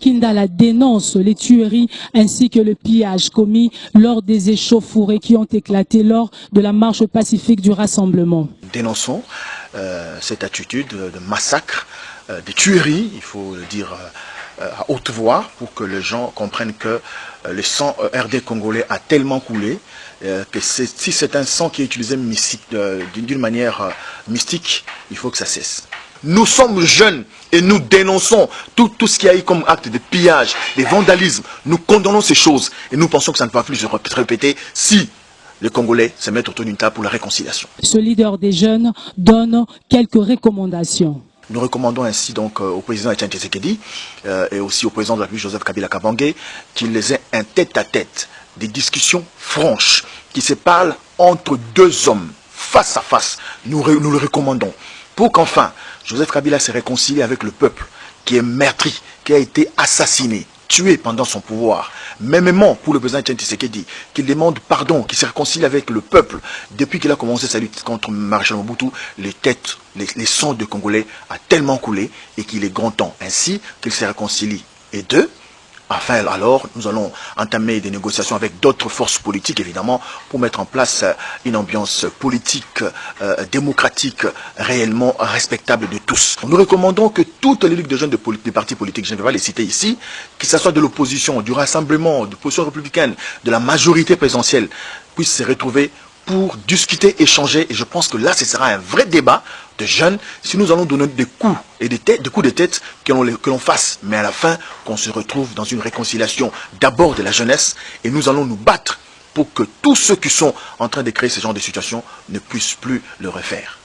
Kindala dénonce les tueries ainsi que le pillage commis lors des échauffourées qui ont éclaté lors de la marche pacifique du rassemblement. Dénonçons cette attitude de massacre, de tueries, il faut le dire à haute voix, pour que les gens comprennent que le sang RD congolais a tellement coulé que si c'est un sang qui est utilisé d'une manière mystique, il faut que ça cesse. Nous sommes jeunes et nous dénonçons tout ce qu'il y a eu comme acte de pillage, de vandalisme. Nous condamnons ces choses et nous pensons que ça ne va plus se répéter si les Congolais se mettent autour d'une table pour la réconciliation. Ce leader des jeunes donne quelques recommandations. Nous recommandons ainsi donc au président Etienne Tshisekedi et aussi au président de la République Joseph Kabila Kabange qu'ils aient un tête-à-tête, des discussions franches, qui se parlent entre deux hommes, face à face. Nous le recommandons. Pour qu'enfin, Joseph Kabila se réconcilie avec le peuple qui est meurtri, qui a été assassiné, tué pendant son pouvoir. Mêmement pour le président Etienne Tshisekedi, qu'il demande pardon, qu'il se réconcilie avec le peuple. Depuis qu'il a commencé sa lutte contre Maréchal Mobutu, les sangs de Congolais a tellement coulé et qu'il est grand temps ainsi qu'il se réconcilie. Et deux, enfin, alors, nous allons entamer des négociations avec d'autres forces politiques, évidemment, pour mettre en place une ambiance politique, démocratique, réellement respectable de tous. Nous recommandons que toutes les ligues de jeunes des partis politiques, je ne vais pas les citer ici, qu'il s'assoient de l'opposition, du rassemblement, de l'opposition républicaine, de la majorité présidentielle, puissent se retrouver pour discuter, échanger, et je pense que là, ce sera un vrai débat de jeunes, si nous allons donner des coups et des coups de tête que l'on fasse, mais à la fin, qu'on se retrouve dans une réconciliation d'abord de la jeunesse, et nous allons nous battre pour que tous ceux qui sont en train de créer ce genre de situation ne puissent plus le refaire.